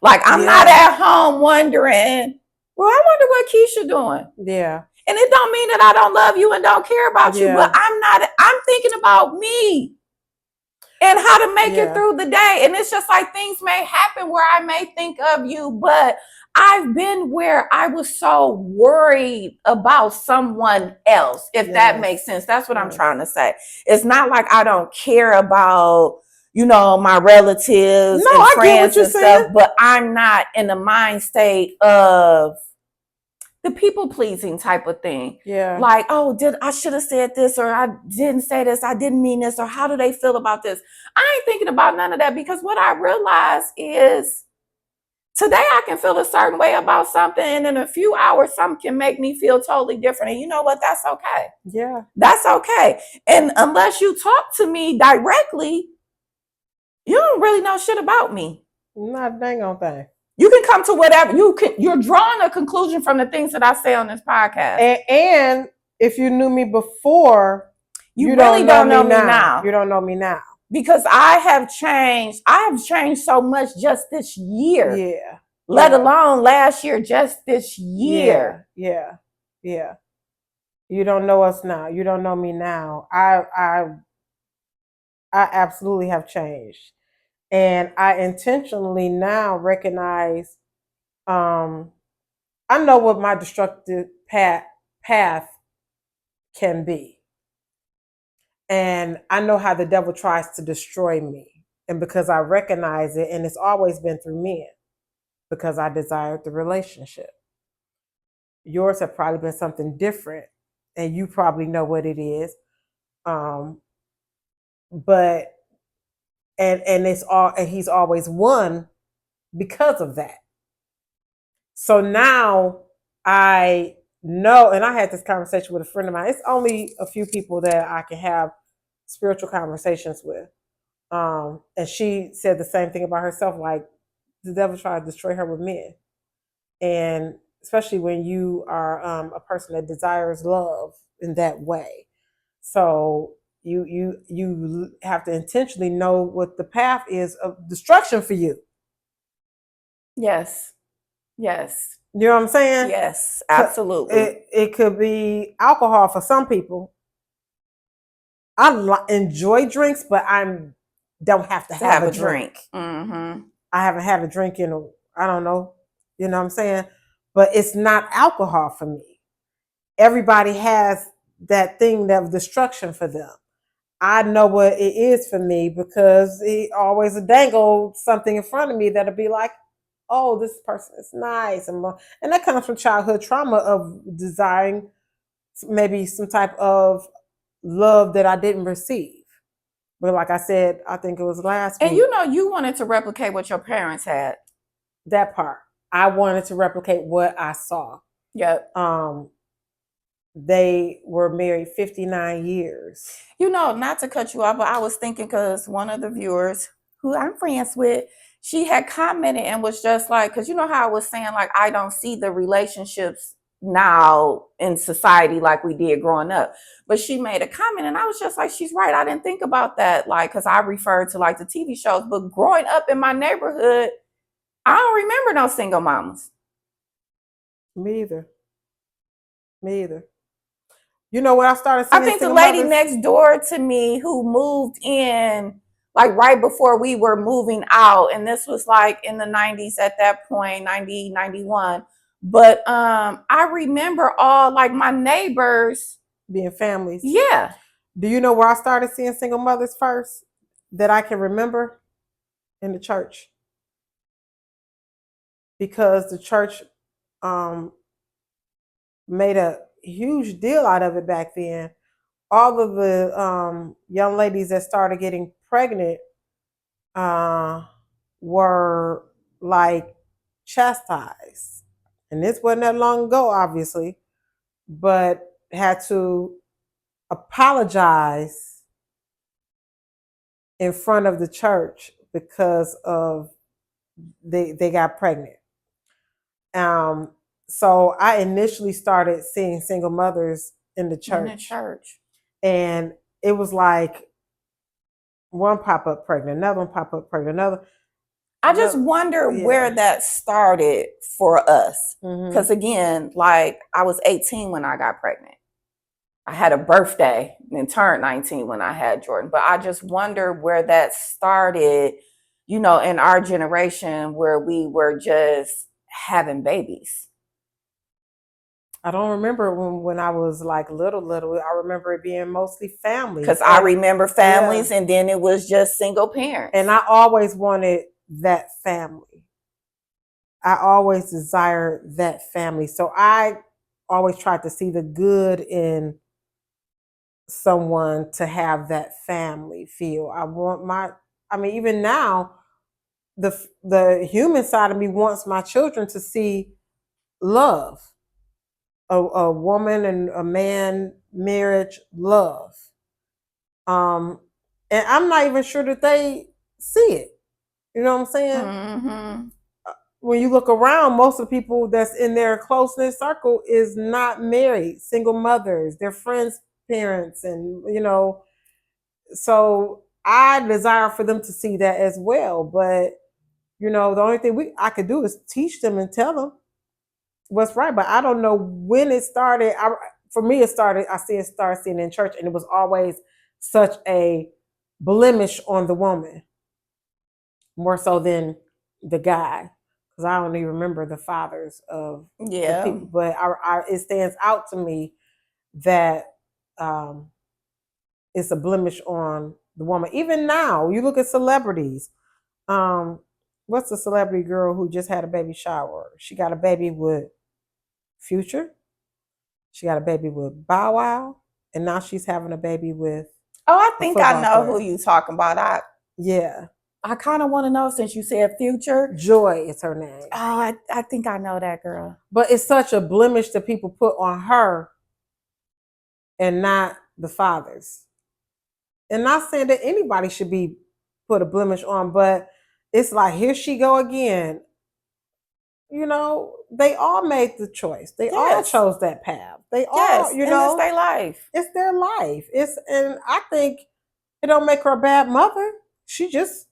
Like, I'm not at home wondering, well, I wonder what Keisha doing. Yeah. And it don't mean that I don't love you and don't care about you, but I'm thinking about me and how to make it through the day. And it's just like things may happen where I may think of you, but I've been where I was so worried about someone else, if that makes sense. That's what I'm trying to say. It's not like I don't care about, you know, my relatives and friends and stuff, but I'm not in the mind state of the people pleasing type of thing. Yeah. Like, oh, I should have said this, or I didn't say this, I didn't mean this, or how do they feel about this? I ain't thinking about none of that, because what I realize is today I can feel a certain way about something, and in a few hours something can make me feel totally different. And you know what? That's okay. Yeah. That's okay. And unless you talk to me directly, you don't really know shit about me. Not a dang on thing. You can come to whatever you're drawing a conclusion from the things that I say on this podcast. And if you knew me before, you really don't know me now. You don't know me now. Because I have changed. I have changed so much just this year. Yeah. Let alone last year, just this year. Yeah. You don't know us now. You don't know me now. I absolutely have changed. And I intentionally now recognize, I know what my destructive path can be. And I know how the devil tries to destroy me. And because I recognize it, and it's always been through men, because I desired the relationship. Yours have probably been something different, and you probably know what it is. But he's always won because of that. So now I know, and I had this conversation with a friend of mine. It's only a few people that I can have spiritual conversations with. And she said the same thing about herself, like the devil tried to destroy her with men. And especially when you are a person that desires love in that way. So you have to intentionally know what the path is of destruction for you. Yes. You know what I'm saying? Yes, absolutely. It could be alcohol for some people. I enjoy drinks, but I don't have to have a drink. Mm-hmm. I haven't had a drink in I don't know. You know what I'm saying? But it's not alcohol for me. Everybody has that thing of destruction for them. I know what it is for me because it always dangled something in front of me that'll be like, oh, this person is nice. And that comes from childhood trauma of desiring maybe some type of love that I didn't receive. But like I said, I think it was last week. And you know, you wanted to replicate what your parents had. That part. I wanted to replicate what I saw. Yep. They were married 59 years. You know, not to cut you off, but I was thinking because one of the viewers who I'm friends with, she had commented and was just like, because you know how I was saying, like, I don't see the relationships now in society like we did growing up. But she made a comment and I was just like, she's right. I didn't think about that. Like, because I referred to like the TV shows, but growing up in my neighborhood, I don't remember no single mamas. Me either. You know what I started seeing? I think the lady next door to me who moved in like right before we were moving out, and this was like in the 90s at that point, 90, 91. But I remember all like my neighbors being families. Yeah. Do you know where I started seeing single mothers first that I can remember? In the church. Because the church made a huge deal out of it back then. All of the young ladies that started getting pregnant were like chastised. And this wasn't that long ago, obviously, but had to apologize in front of the church because of they got pregnant. So I initially started seeing single mothers in the church. And it was like one pop up pregnant, another one pop up pregnant, another. I just wonder where that started for us. Because again, like I was 18 when I got pregnant. I had a birthday and turned 19 when I had Jordan. But I just wonder where that started, you know, in our generation where we were just having babies. I don't remember when I was like little. I remember it being mostly families. Because I remember families, and then it was just single parents. And I always wanted that family. I always desired that family. So I always tried to see the good in someone to have that family feel. Even now, the human side of me wants my children to see love. A woman and a man marriage love. And I'm not even sure that they see it. You know what I'm saying? When you look around, most of the people that's in their close-knit circle is not married, single mothers, their friends' parents, and you know, so I desire for them to see that as well. But you know, the only thing I could do is teach them and tell them what's right. But I don't know when it started. For me, it started. I started seeing it in church, and it was always such a blemish on the woman, more so than the guy. Because I don't even remember the fathers of the people. But it stands out to me that it's a blemish on the woman. Even now, you look at celebrities. What's the celebrity girl who just had a baby shower? She got a baby with Future. She got a baby with Bow Wow. And now she's having a baby with... Oh, I think I know who you talking about. I kind of want to know, since you said Future. Joy is her name. Oh, I think I know that girl. But it's such a blemish that people put on her and not the fathers. And not saying that anybody should be put a blemish on, but it's like, here she go again. You know, they all made the choice. They all chose that path. They all, you know, it's their life. It's their life. And I think it don't make her a bad mother. She just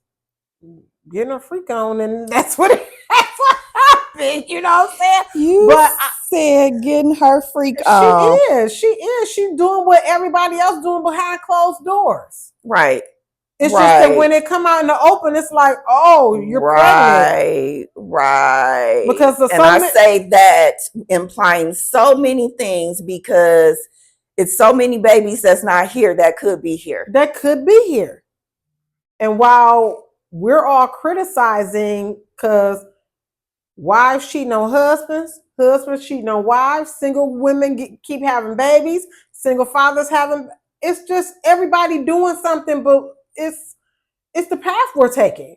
getting her freak on, and that's what happened. You know what I'm saying? You said getting her freak on. She is. She's doing what everybody else doing behind closed doors. Right. It's just that when it come out in the open, it's like, oh, you're pregnant. Right. Because I say that implying so many things, because it's so many babies that's not here that could be here. And while we're all criticizing because wives cheating on husbands cheating on wives, single women keep having babies, single fathers having, it's just everybody doing something, but it's the path we're taking.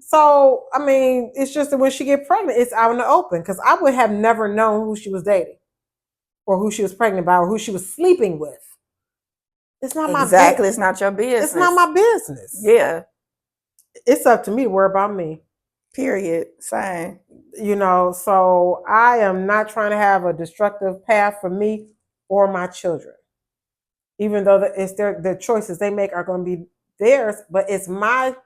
So, I mean, it's just that when she get pregnant, it's out in the open, because I would have never known who she was dating or who she was pregnant by or who she was sleeping with. It's not my business. Exactly. It's not your business. It's not my business. Yeah. It's up to me to worry about me. Period. Same. You know, so I am not trying to have a destructive path for me or my children. Even though it's the choices they make are going to be theirs, but it's my...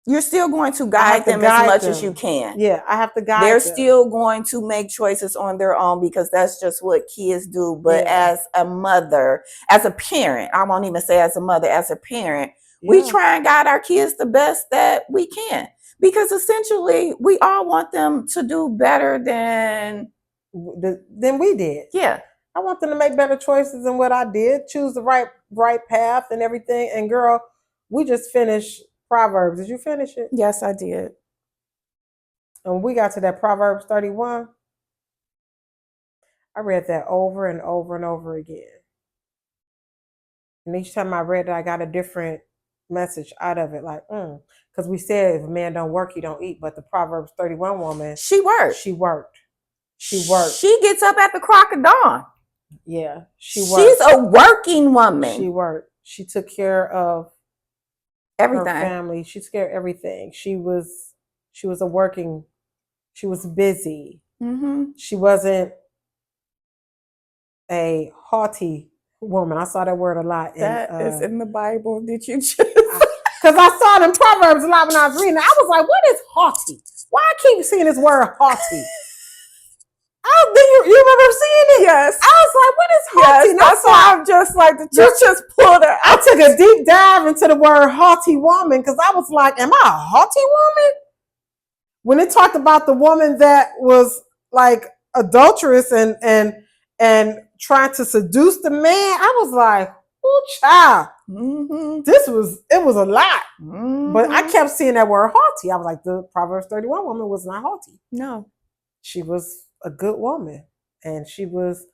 You're still going to guide them as much as you can. Yeah, I have to guide them. They're still going to make choices on their own, because that's just what kids do. But as a mother, as a parent, I won't even say as a mother, as a parent, we try and guide our kids the best that we can. Because essentially, we all want them to do better than we did. Yeah. I want them to make better choices than what I did, choose the right path and everything. And girl, we just finished Proverbs. Did you finish it? Yes, I did. And we got to that Proverbs 31. I read that over and over and over again. And each time I read it, I got a different message out of it. Like, because we said if a man don't work, he don't eat. But the Proverbs 31 woman, she worked. She gets up at the crack of dawn. Yeah, she's a working woman. She worked. She took care of Everything. Her family. She scared everything. She was she was busy. Mm-hmm. She wasn't a haughty woman. I saw that word a lot. That is in the Bible. Did you just? Because I saw it in Proverbs a lot when I was reading it. I was like, what is haughty? Why I keep seeing this word haughty? You remember seeing it? Yes. I was like, what is haughty? Yes, that's why I'm just like, you just pulled it. I took a deep dive into the word haughty woman because I was like, am I a haughty woman? When it talked about the woman that was like adulterous and trying to seduce the man, I was like, oh child, it was a lot. But I kept seeing that word haughty. I was like, the Proverbs 31 woman was not haughty. No. She was a good woman and she was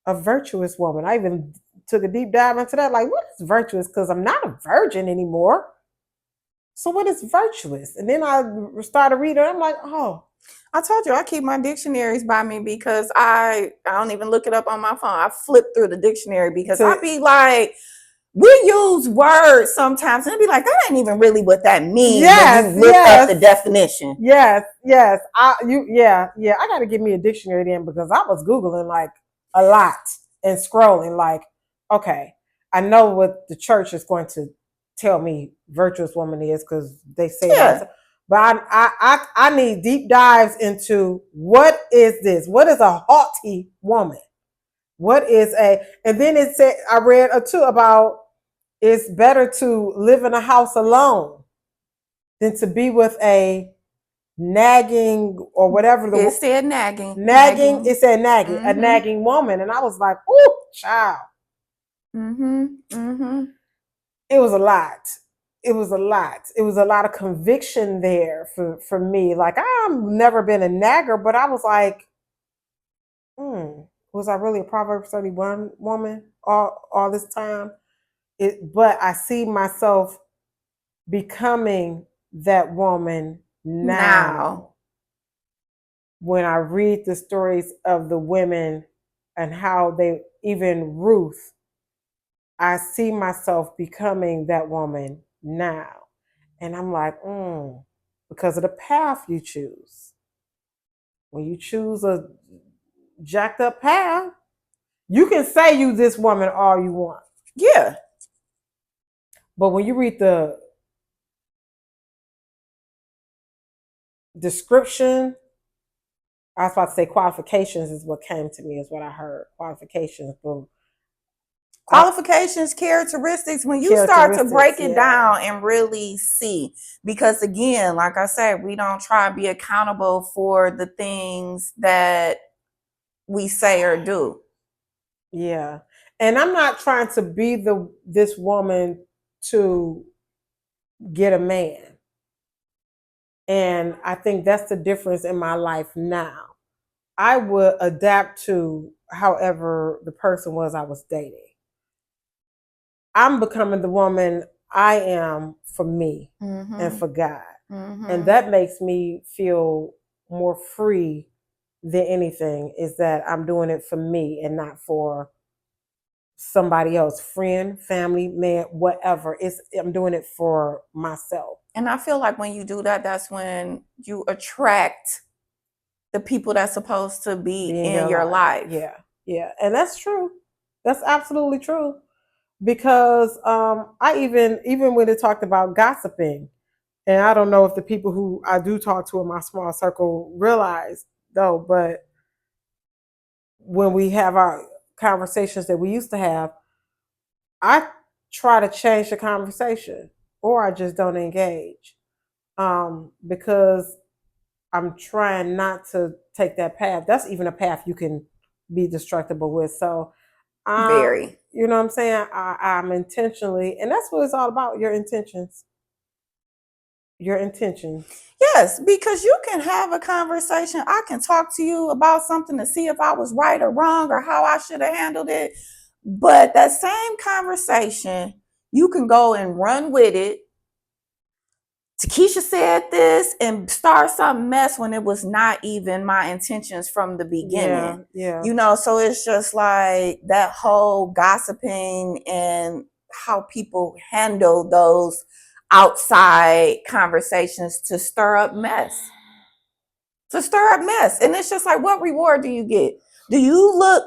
a virtuous woman. I even took a deep dive into that. Like, what is virtuous? Because I'm not a virgin anymore. So what is virtuous? And then I started reading. I'm like, oh. I told you I keep my dictionaries by me because I don't even look it up on my phone. I flip through the dictionary because I be like, we use words sometimes and it'd be like, that ain't even really what that means. Yes, when you look up the definition. Yes. I gotta give me a dictionary then because I was Googling like a lot and scrolling like, okay, I know what the church is going to tell me virtuous woman is because they say that. But I need deep dives into what is this? What is a haughty woman? What is and then it said, I read too about it's better to live in a house alone than to be with a nagging or whatever. It said nagging. It said nagging, a nagging woman. And I was like, ooh, child. It was a lot. It was a lot of conviction there for me. Like, I've never been a nagger, but I was like, was I really a Proverbs 31 woman all this time? But I see myself becoming that woman now. When I read the stories of the women and how they, even Ruth, I see myself becoming that woman now. And I'm like, because of the path you choose. When you choose a jacked up path, you can say you this woman all you want. Yeah. But when you read the description, I was about to say qualifications is what came to me, is what I heard. Qualifications, boom. Qualifications, characteristics, when you start to break it down and really see, because again, like I said, we don't try to be accountable for the things that we say or do. Yeah. And I'm not trying to be this woman to get a man. And I think that's the difference in my life now. I would adapt to however the person was I was dating. I'm becoming the woman I am for me and for God. And that makes me feel more free than anything, is that I'm doing it for me and not for somebody else, friend, family, man, whatever. I'm doing it for myself. And I feel like when you do that, that's when you attract the people that's supposed to be in your life. Yeah. And that's true. That's absolutely true. Because I even when it talked about gossiping, and I don't know if the people who I do talk to in my small circle realize though, but when we have our conversations that we used to have, I try to change the conversation or I just don't engage because I'm trying not to take that path. That's even a path you can be destructible with. So very, you know what I'm saying? I'm intentionally, and that's what it's all about, your intentions. Your intention. Yes, because you can have a conversation. I can talk to you about something to see if I was right or wrong or how I should have handled it. But that same conversation, you can go and run with it. Tikisha said this and start some mess when it was not even my intentions from the beginning. Yeah. You know, so it's just like that whole gossiping and how people handle those outside conversations to stir up mess. And it's just like, what reward do you get? Do you look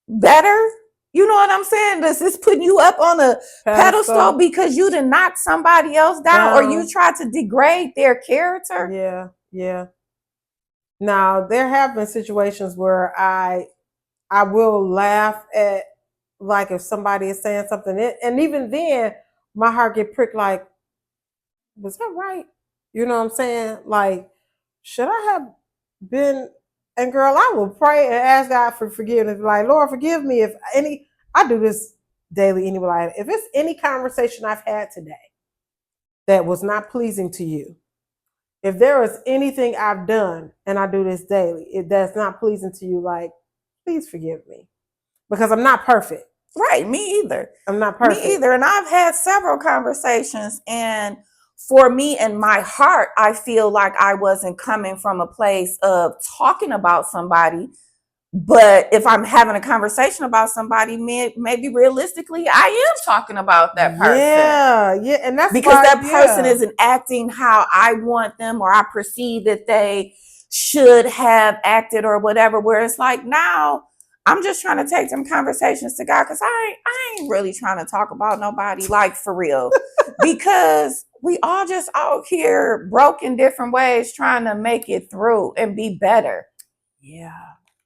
better? You know what I'm saying? Does this put you up on a pedestal because you did knock somebody else down or you try to degrade their character? Yeah. Now, there have been situations where I will laugh at, like, if somebody is saying something, and even then, my heart get pricked, like, was that right? You know what I'm saying? Like, should I have been? And girl, I will pray and ask God for forgiveness. Like, Lord, forgive me if I do this daily anyway. Like, if it's any conversation I've had today that was not pleasing to you, if there is anything I've done, and I do this daily, if that's not pleasing to you, like, please forgive me. Because I'm not perfect. Right, me either. I'm not perfect. Me either. And I've had several conversations, and for me in my heart, I feel like I wasn't coming from a place of talking about somebody. But if I'm having a conversation about somebody, maybe realistically, I am talking about that person. Yeah. And that's because that person isn't acting how I want them, or I perceive that they should have acted or whatever, where it's like, now I'm just trying to take some conversations to God, because I ain't really trying to talk about nobody, like, for real. Because we all just out here broke in different ways trying to make it through and be better. Yeah.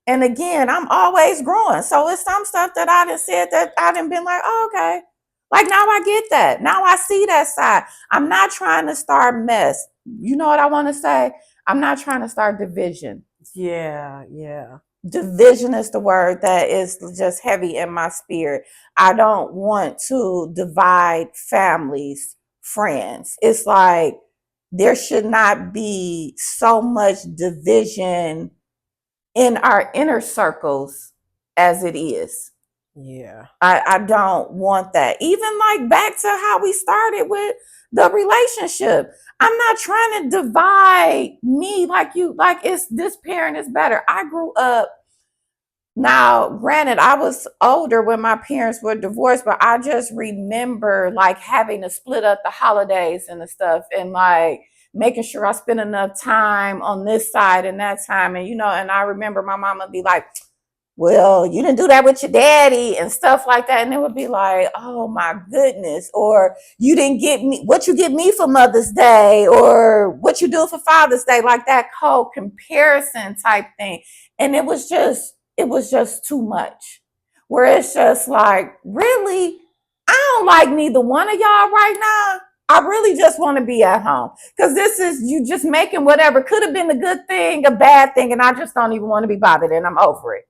And again, I'm always growing. So it's some stuff that I done said that I done been like, oh, okay. Like, now I get that. Now I see that side. I'm not trying to start mess. You know what I want to say? I'm not trying to start division. Yeah. Division is the word that is just heavy in my spirit. I don't want to divide families, friends. It's like there should not be so much division in our inner circles as it is. Yeah. I don't want that. Even like back to how we started with the relationship. I'm not trying to divide me like it's this parent is better. I grew up, now granted, I was older when my parents were divorced, but I just remember like having to split up the holidays and the stuff, and like making sure I spend enough time on this side and that time. And, and I remember my mama would be like, well, you didn't do that with your daddy and stuff like that. And it would be like, oh my goodness. Or you didn't get me, what you get me for Mother's Day, or what you do for Father's Day, like that whole comparison type thing. And it was just too much, where it's just like, really, I don't like neither one of y'all right now. I really just want to be at home, because this is you just making whatever could have been a good thing a bad thing, and I just don't even want to be bothered, and I'm over it.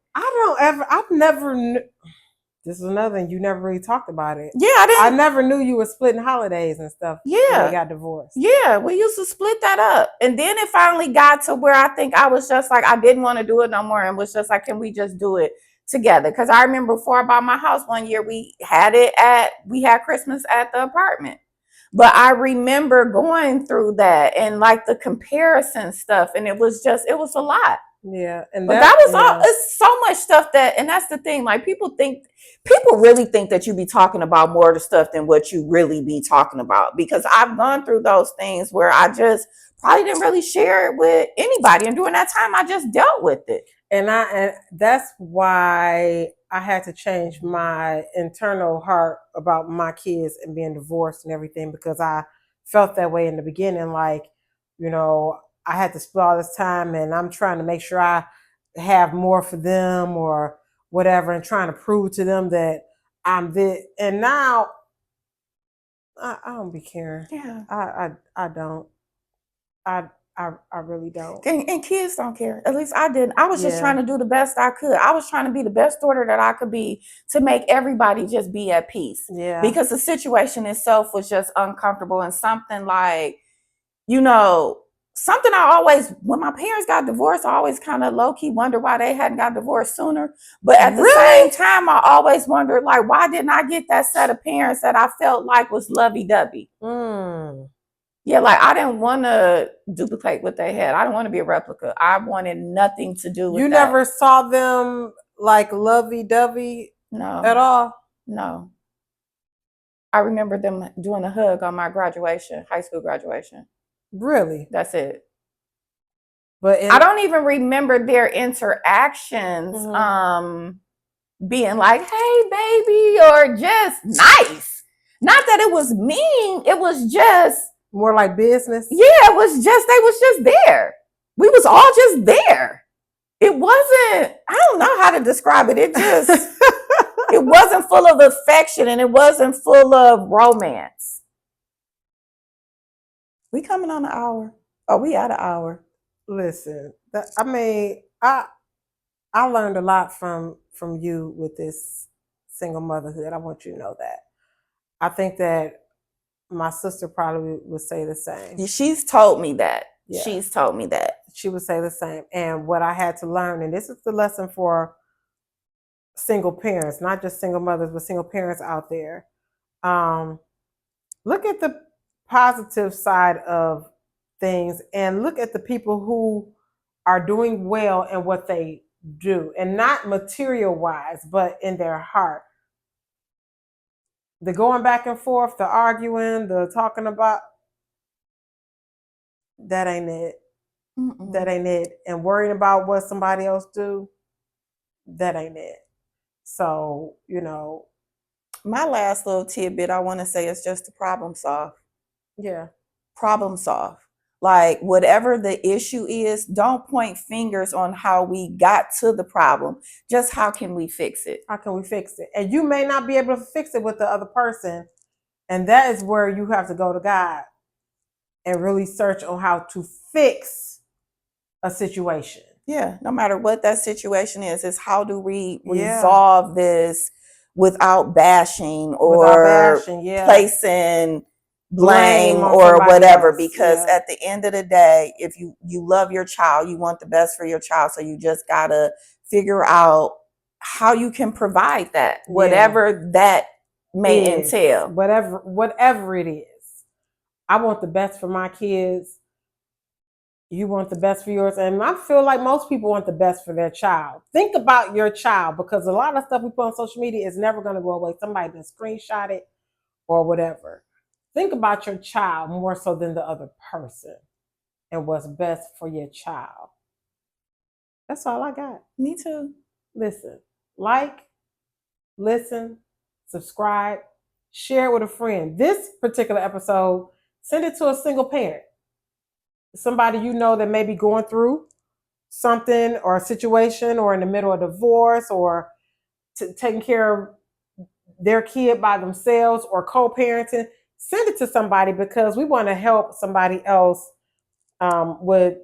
This is another thing, you never really talked about it. Yeah, I never knew you were splitting holidays and stuff. Yeah. When they got divorced. Yeah, we used to split that up. And then it finally got to where I think I was just like, I didn't want to do it no more, and was just like, can we just do it together? Because I remember before I bought my house one year, we had Christmas at the apartment. But I remember going through that and like the comparison stuff, and it was a lot. Yeah, and but that was all. It's so much stuff and that's the thing. Like, people really think that you be talking about more of the stuff than what you really be talking about. Because I've gone through those things where I just probably didn't really share it with anybody, and during that time, I just dealt with it. And that's why I had to change my internal heart about my kids and being divorced and everything, because I felt that way in the beginning. Like, I had to spend all this time, and I'm trying to make sure I have more for them or whatever, and trying to prove to them that I'm this. And now I don't be caring. Yeah, I don't. I really don't. And kids don't care. At least I didn't. I was just trying to do the best I could. I was trying to be the best daughter that I could be, to make everybody just be at peace. Yeah. Because the situation itself was just uncomfortable, and something like, something I always, when my parents got divorced, I always kind of low-key wonder why they hadn't got divorced sooner. But at the same time, I always wondered, like, why didn't I get that set of parents that I felt like was lovey-dovey? Yeah, like, I didn't want to duplicate what they had. I didn't want to be a replica. I wanted nothing to do with that. You never saw them like lovey-dovey? No. At all? No. I remember them doing a hug on my graduation, high school graduation. Really? That's it. But I don't even remember their interactions being like, hey, baby, or just nice. Not that it was mean. It was just more like business. Yeah, it was just, they was just there. We was all just there. It wasn't, I don't know how to describe it. It just, it wasn't full of affection and it wasn't full of romance. We coming on an hour. Oh, we at an hour. Listen, I learned a lot from you with this single motherhood. I want you to know that. I think that my sister probably would say the same. She's told me that. Yeah. She's told me that. She would say the same. And what I had to learn, and this is the lesson for single parents, not just single mothers, but single parents out there. Look at the positive side of things and look at the people who are doing well in what they do, and not material wise, but in their heart. The going back and forth, the arguing, the talking about, that ain't it. Mm-mm. That ain't it. And worrying about what somebody else do, that ain't it. So, my last little tidbit I want to say is just to problem solve. Yeah. Problem solve. Like, whatever the issue is, don't point fingers on how we got to the problem. Just how can we fix it? How can we fix it? And you may not be able to fix it with the other person. And that is where you have to go to God and really search on how to fix a situation. Yeah, no matter what that situation is how do we resolve this without bashing or placing blame or whatever else. Because at the end of the day, if you love your child, you want the best for your child, so you just gotta figure out how you can provide that, whatever that may entail. Whatever it is. I want the best for my kids. You want the best for yours. And I feel like most people want the best for their child. Think about your child, because a lot of stuff we put on social media is never going to go away. Somebody can screenshot it or whatever. Think about your child more so than the other person and what's best for your child. That's all I got. Me too. Listen, listen, subscribe, share it with a friend. This particular episode, send it to a single parent. Somebody you know that may be going through something or a situation or in the middle of divorce or taking care of their kid by themselves or co-parenting. Send it to somebody, because we want to help somebody else with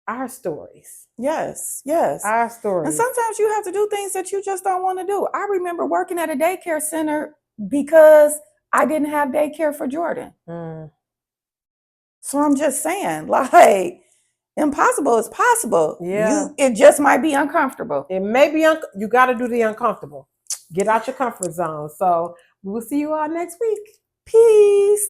our stories. Yes. Our stories. And sometimes you have to do things that you just don't want to do. I remember working at a daycare center because I didn't have daycare for Jordan. So I'm just saying, like, impossible is possible. Yeah. It just might be uncomfortable. It may be, you got to do the uncomfortable. Get out your comfort zone. So we will see you all next week. Peace.